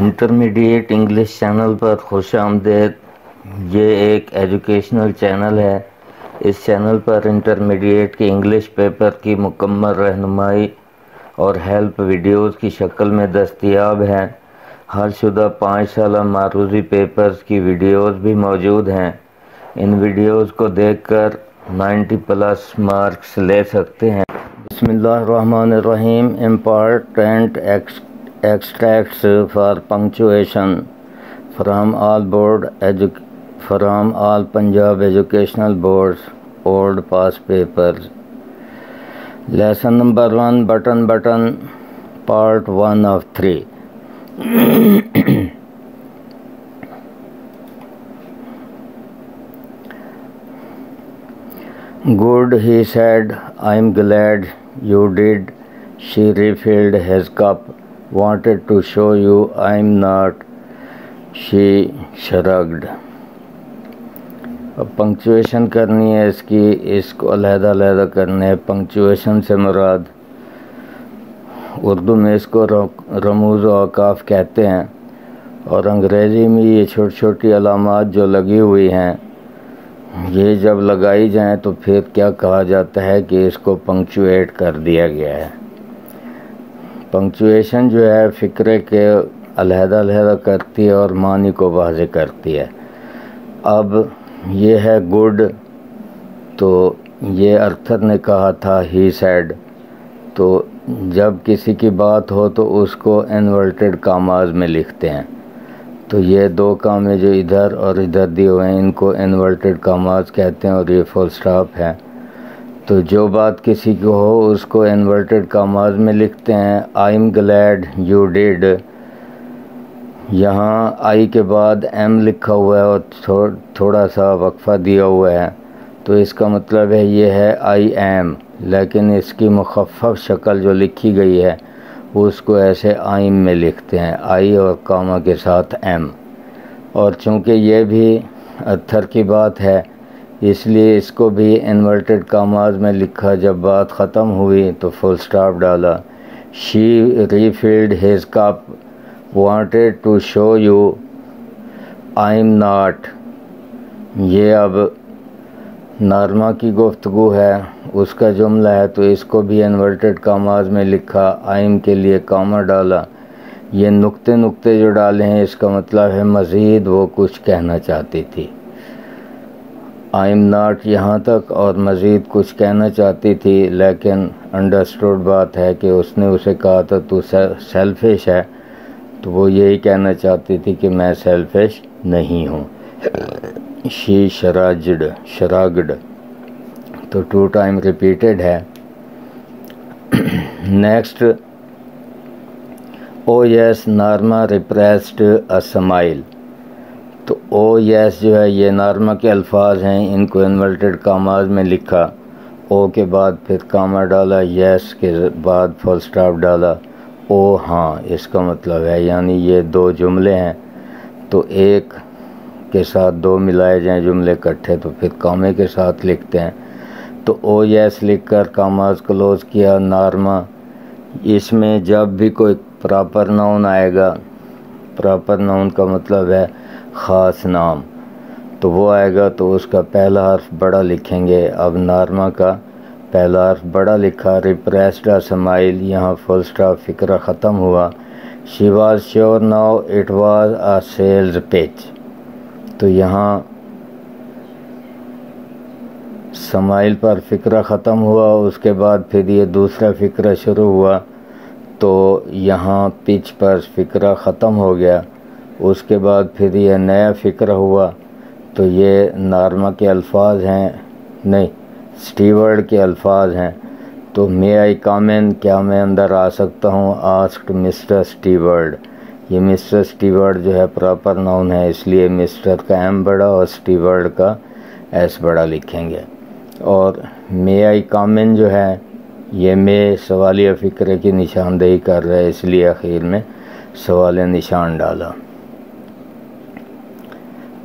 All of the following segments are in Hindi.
इंटरमीडिएट इंग्लिश चैनल पर खुश आमदेद। ये एक एजुकेशनल चैनल है। इस चैनल पर इंटरमीडिएट के इंग्लिश पेपर की मुकम्मल रहनुमाई और हेल्प वीडियोज़ की शक्ल में दस्तयाब हैं। हलशुदा 5 साला मारूजी पेपर्स की वीडियोज़ भी मौजूद हैं। इन वीडियोज़ को देखकर 90+ मार्क्स ले सकते हैं। बिस्मिल्लाहिर्रहमानिर्रहीम। Important extracts for punctuation from all Punjab educational boards old past papers. Lesson number 1, button, part 1 of 3. Good, he said. I'm glad you did. She refilled his cup. Wanted to show you I'm not. She shrugged. अब पंक्चुएशन करनी है इसको अलहदा करना है। पंक्चुएशन से मुराद उर्दू में इसको रमूज़ व औकाफ कहते हैं और अंग्रेज़ी में ये छोटी छोटी अलामात जो लगी हुई हैं, ये जब लगाई जाएं तो फिर क्या कहा जाता है कि इसको पंक्चुएट कर दिया गया है। पंक्चुएशन जो है फ़िक्रे के अलहदा करती है और मानी को वाज़े करती है। अब ये है गुड, तो ये अर्थर ने कहा था ही सेड, तो जब किसी की बात हो तो उसको इन्वर्टेड कामाज में लिखते हैं। तो ये दो कामें जो इधर और इधर दिए हुए हैं इनको इन्वर्टेड कामाज कहते हैं और ये फुल स्टॉप है। तो जो बात किसी को हो उसको इन्वर्टेड कामाज में लिखते हैं। I am glad you did, यहाँ आई के बाद एम लिखा हुआ है और थोड़ा सा वक्फ़ा दिया हुआ है, तो इसका मतलब है ये है आई एम, लेकिन इसकी मुखफ़फ़ शक्ल जो लिखी गई है उसको ऐसे आइम में लिखते हैं, आई और कामा के साथ एम। और चूँकि ये भी अत्थर की बात है इसलिए इसको भी इन्वर्टेड कामाज में लिखा। जब बात ख़त्म हुई तो फुल स्टॉप डाला। She refilled his cup, wanted to show you I am not. ये अब नारमा की गुफ्तगू है, उसका जुमला है, तो इसको भी इन्वर्टेड कामाज में लिखा, आइम के लिए कामा डाला। ये नुक्ते जो डाले हैं इसका मतलब है मज़ीद वो कुछ कहना चाहती थी। आई एम नॉट यहाँ तक और मज़ीद कुछ कहना चाहती थी, लेकिन अंडरस्टूड बात है कि उसने उसे कहा था तू सेल्फिश है, तो वो यही कहना चाहती थी कि मैं सेल्फिश नहीं हूँ। शी शराग्ड, तो 2 टाइम रिपीटेड है। Next, oh yes Norma repressed a smile. तो ओ यस जो है ये नारमा के अल्फाज हैं, इनको इन्वर्टेड कामाज में लिखा, ओ के बाद फिर कामा डाला, यस के बाद फुल स्टॉप डाला। ओ हाँ इसका मतलब है, यानी ये 2 जुमले हैं तो एक के साथ 2 मिलाए जाएं जुमले इकट्ठे तो फिर कामे के साथ लिखते हैं। तो ओ यस लिखकर कामाज क्लोज़ किया। नारमा, इसमें जब भी कोई प्रॉपर नाउन आएगा, प्रॉपर नाउन का मतलब है ख़ास नाम, तो वो आएगा तो उसका पहला हर्फ बड़ा लिखेंगे। अब नारमा का पहला हर्फ बड़ा लिखा। रिप्रेस्ड अ स्माइल, यहाँ फुल स्टॉप, फ़िक्रा ख़त्म हुआ। She was sure now it was a sales pitch, तो यहाँ स्माइल पर फ़िक्रा ख़त्म हुआ, उसके बाद फिर ये दूसरा फ़िक्रा शुरू हुआ, तो यहाँ पिच पर फ़िक्रा ख़त्म हो गया। उसके बाद फिर ये नया फ़िक्रा हुआ, तो ये नारमा के अल्फाज हैं, नहीं स्टीवर्ड के अल्फाज हैं। तो मे आई कम इन, क्या मैं अंदर आ सकता हूँ? Asked mister steward. ये मिस्टर स्टीवर्ड जो है प्रॉपर नाउन है, इसलिए मिस्टर का एम बड़ा और स्टीवर्ड का एस बड़ा लिखेंगे। और मे आई कम इन जो है ये मे सवालिया फ़िक्रे की निशानदेही कर रहा है, इसलिए आखिर में सवालिया निशान डाला।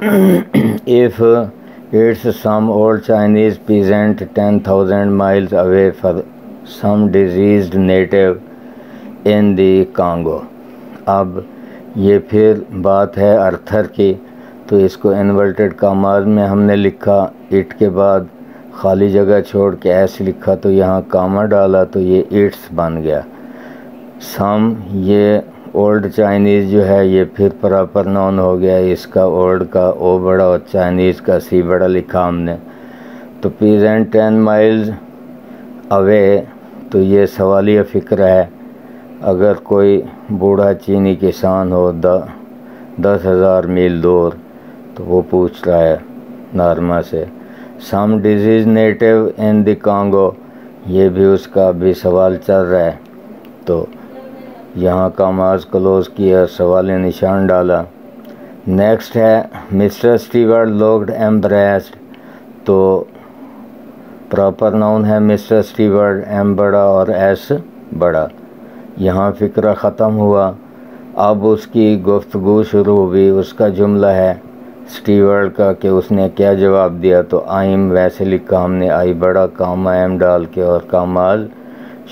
If it's some old Chinese peasant 10,000 miles away for some diseased native in the Congo। अब ये फिर बात है अर्थर की, तो इसको इन्वर्टेड कामाज में हमने लिखा, इट के बाद खाली जगह छोड़ के एस लिखा, तो यहाँ कामा डाला तो ये इट्स बन गया। सम, ये ओल्ड चाइनीज़ जो है ये फिर प्रॉपर नाउन हो गया, इसका ओल्ड का ओ बड़ा और चाइनीज़ का सी बड़ा लिखा हमने। तो प्रेजेंट 10 माइल्स अवे, तो ये सवालिया फ़िक्र है। अगर कोई बूढ़ा चीनी किसान हो 10,000 मील दूर, तो वो पूछ रहा है नार्मा से। Some diseases native in the Congo, ये भी उसका भी सवाल चल रहा है, तो यहाँ कामाज क्लोज किया, सवाल निशान डाला। नेक्स्ट है मिस्टर स्टीवर्ट लुक्ड एम्ब्रेस्ड, तो प्रॉपर नाउन है मिस्टर स्टीवर्ट, एम बड़ा और एस बड़ा। यहाँ फ़िक्रा ख़त्म हुआ, अब उसकी गुफ्तगू शुरू हुई। उसका जुमला है स्टीवर्ट का कि उसने क्या जवाब दिया, तो आइम वैसे लिखा हमने, आई बड़ा कामा एम डाल के और कामाज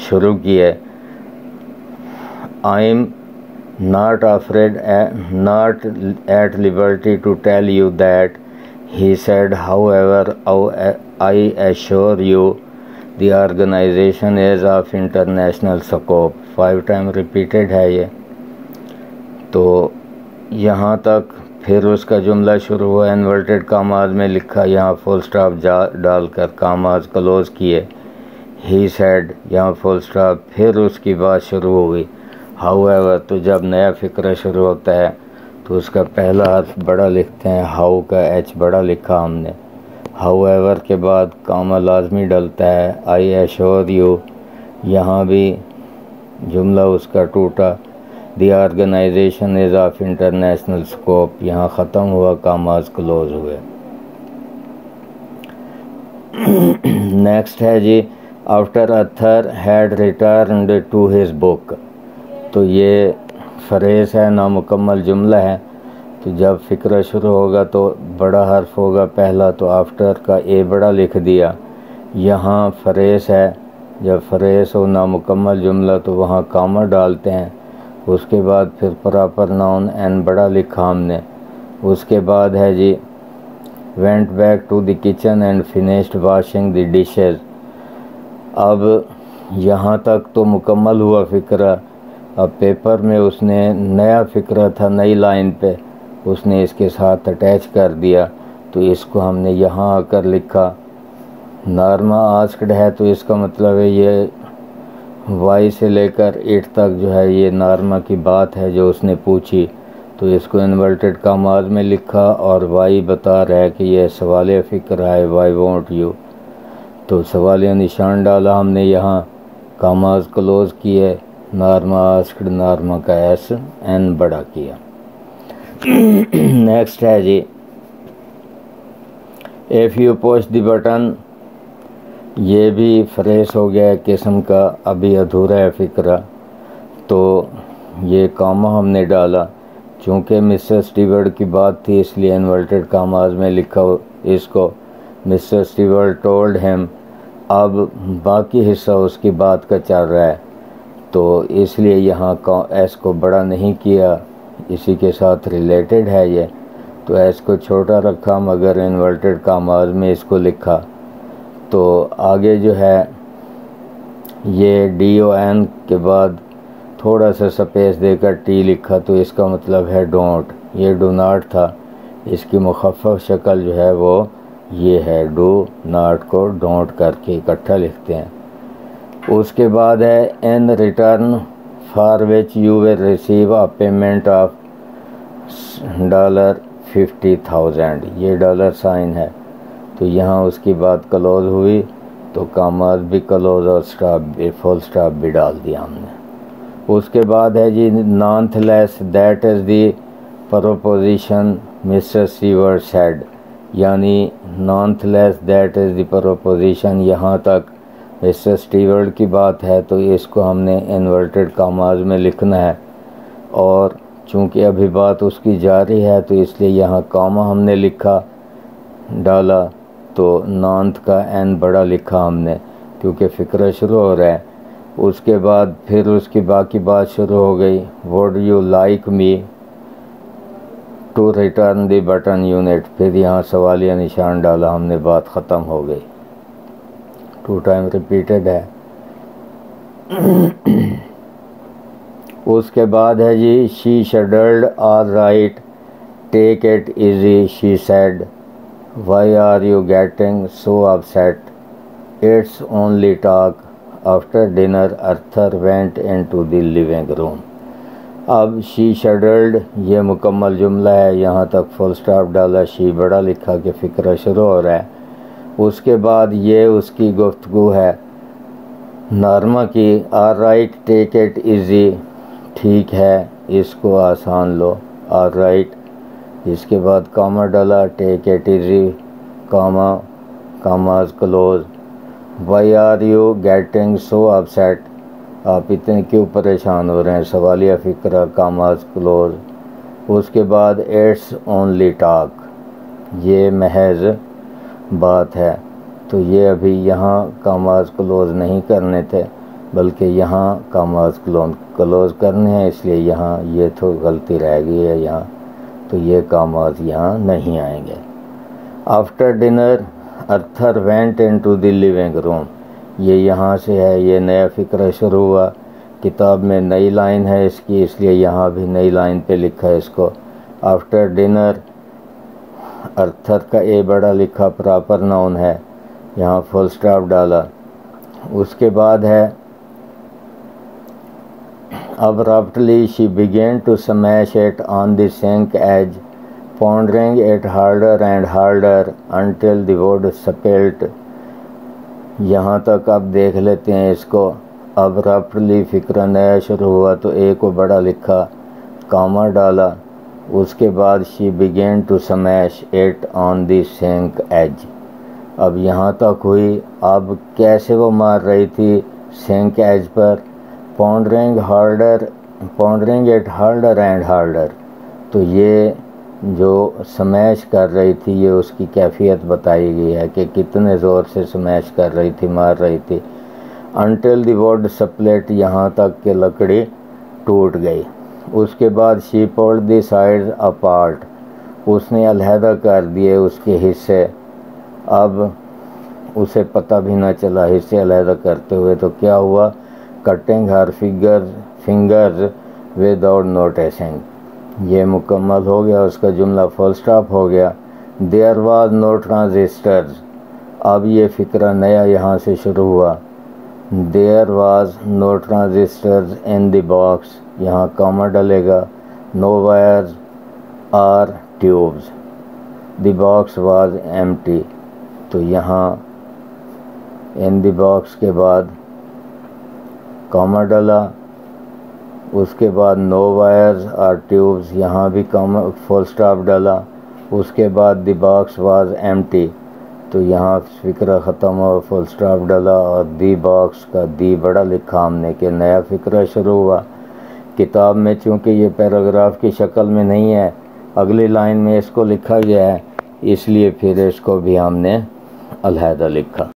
शुरू किए। आइम not afraid, not at liberty to tell you that, he said, however, I assure you the organization is of international scope। 5 time repeated है ये। तो यहाँ तक फिर उसका जुमला शुरू हुआ, इन्वर्टेड कामाज में लिखा, यहाँ फुल स्टॉप डालकर कामाज क्लोज किए। ही सेड, यहाँ फुल स्टॉप, फिर उसकी बात शुरू हो गई। हाउएवर, तो जब नया फ़िक्रा शुरू होता है तो उसका पहला हर्फ बड़ा लिखते हैं, हाउ का एच बड़ा लिखा हमने। हाउएवर के बाद कामा लाजमी डलता है, आई एश्योर यू, यहाँ भी जुमला उसका टूटा। The organisation is of international scope, यहाँ ख़त्म हुआ, कामाज क्लोज हुए। नेक्स्ट है जी, after Arthur had returned to his book, तो ये फ्रेज़ है, नामुकम्मल जुमला है। तो जब फ़िक्रा शुरू होगा तो बड़ा हर्फ होगा पहला, तो आफ्टर का ए बड़ा लिख दिया। यहाँ फ्रेज़ है, जब फ्रेज़ हो नामुकम्मल जुमला तो वहाँ कामा डालते हैं। उसके बाद फिर प्रॉपर नाउन एन बड़ा लिखा हमने। उसके बाद है जी, went back to the kitchen and finished washing the dishes. अब यहाँ तक तो मुकम्मल हुआ फ़िक्रा। अब पेपर में उसने नया फ़िक्रा था, नई लाइन पे उसने इसके साथ अटैच कर दिया, तो इसको हमने यहाँ आकर लिखा। नार्मा आस्क्ड है, तो इसका मतलब है ये वाई से लेकर इट तक जो है ये नार्मा की बात है जो उसने पूछी, तो इसको इन्वर्टेड कामाज में लिखा और वाई बता रहा है कि ये सवालिया फ़िक्र है, वाई वॉन्ट यू, तो सवालिया निशान डाला हमने यहाँ, कामाज क्लोज किए। नार्मा आस्क्ड, नार्मा का एस एन बड़ा किया। नेक्स्ट है जी, if you push the button, ये भी फ्रेश हो गया किस्म का, अभी अधूरा है फ़िक्रा, तो ये कामा हमने डाला। चूँकि मिस्टर स्टीवर्ट की बात थी इसलिए इन्वर्टेड कामाज में लिखा इसको, मिस्टर स्टीवर्ट टोल्ड हिम। अब बाकी हिस्सा उसकी बात का चल रहा है, तो इसलिए यहाँ का एस को बड़ा नहीं किया, इसी के साथ रिलेटेड है ये, तो एस को छोटा रखा मगर इन्वर्टेड कामाज में इसको लिखा। तो आगे जो है ये DON के बाद थोड़ा सा स्पेस देकर टी लिखा, तो इसका मतलब है डोंट, ये डू नॉट था, इसकी मुखफ़फ़ शक्ल जो है वो ये है, डू नॉट को डोंट करके इकट्ठा लिखते हैं। उसके बाद है in return for which you will receive a payment of $50,000, ये डॉलर साइन है, तो यहाँ उसकी बात क्लोज हुई, तो कामाज भी क्लोज और स्टॉप भी, फुल स्टॉप भी डाल दिया हमने। उसके बाद है जी nonetheless, that is the proposition mister Stewart said, यानी nonetheless that is the proposition, यहाँ तक मिस्टर स्टीवर्ट की बात है, तो इसको हमने इन्वर्टेड कामाज में लिखना है। और चूँकि अभी बात उसकी जारी है तो इसलिए यहाँ कामा हमने लिखा डाला, तो नॉन्थ का एन बड़ा लिखा हमने क्योंकि फ़िक्र शुरू हो रहा है। उसके बाद फिर उसकी बाकी बात शुरू हो गई, would you like me, to return the button unit, फिर यहाँ सवालिया निशान डाला हमने, बात ख़त्म हो गई। 2 टाइम रिपीटेड है। उसके बाद है जी she shuddered all right take it easy she said why are you getting so upset it's only talk after dinner Arthur went into the living room. अब शी शडल्ड ये मुकम्मल जुमला है, यहाँ तक फुल स्टॉप डाला, शी बड़ा लिखा कि फ़िक्रा शुरू हो रहा है। उसके बाद ये उसकी गुफ्तगू है नॉर्मा की, all right take it easy, ठीक है इसको आसान लो, ऑल राइट। इसके बाद कामा डाला, take it easy, comma, commas close, why are you getting so upset, आप इतने क्यों परेशान हो रहे हैं, सवालिया फ़िक्रा, कामाज क्लोज। उसके बाद इट्स ओनली टॉक, ये महज बात है, तो ये अभी यहाँ कामाज क्लोज नहीं करने थे बल्कि यहाँ कामाज क्लोज करने हैं, इसलिए यहाँ ये तो गलती रह गई है यहाँ, तो ये कामाज यहाँ नहीं आएंगे। After dinner Arthur went into the living room, ये यहाँ से है, ये नया फ़िक्रा शुरू हुआ, किताब में नई लाइन है इसकी, इसलिए यहाँ भी नई लाइन पे लिखा है इसको। आफ्टर डिनर अर्थर का ए बड़ा लिखा, प्रॉपर नाउन है, यहाँ फुल स्टॉप डाला। उसके बाद है abruptly she began to smash it on the sink edge pondering it harder and harder until the wood split. यहाँ तक अब देख लेते हैं इसको। अब्रप्टली फ़िक्रा नया शुरू हुआ तो ए को बड़ा लिखा, कामा डाला, उसके बाद she began to smash it on the sink edge. अब यहाँ तक हुई, अब कैसे वो मार रही थी सिंक एज पर, pondering it harder and harder, तो ये जो स्मैश कर रही थी ये उसकी कैफियत बताई गई है कि कितने ज़ोर से स्मैश कर रही थी, मार रही थी। अनटिल द वुड स्प्लिट, यहाँ तक कि लकड़ी टूट गई। उसके बाद she pulled the sides apart, उसने अलहदा कर दिए उसके हिस्से, अब उसे पता भी ना चला हिस्से अलहदा करते हुए, तो क्या हुआ, कटिंग हर फिंगर्स विदाउट नोटिसिंग, ये मुकम्मल हो गया, उसका जुमला फुल स्टॉप हो गया। देयर वाज नो ट्रांजिस्टर्स, अब ये फ़िक्रा नया यहाँ से शुरू हुआ। There was no transistors in the box, यहाँ कामा डलेगा, no wires or tubes, the box was empty, तो यहाँ इन द बॉक्स के बाद कामा डला, उसके बाद नो वायर्स आर ट्यूब्स, यहाँ भी कामा फुल स्टॉप डाला, उसके बाद द बॉक्स वाज एम्प्टी, तो यहाँ फ़िक्रा ख़त्म हुआ, फुल स्टॉप डाला, और दी बॉक्स का दी बड़ा लिखा हमने कि नया फ़िक्रा शुरू हुआ। किताब में चूँकि ये पैराग्राफ की शक्ल में नहीं है, अगली लाइन में इसको लिखा गया है, इसलिए फिर इसको भी हमने अलहदा लिखा।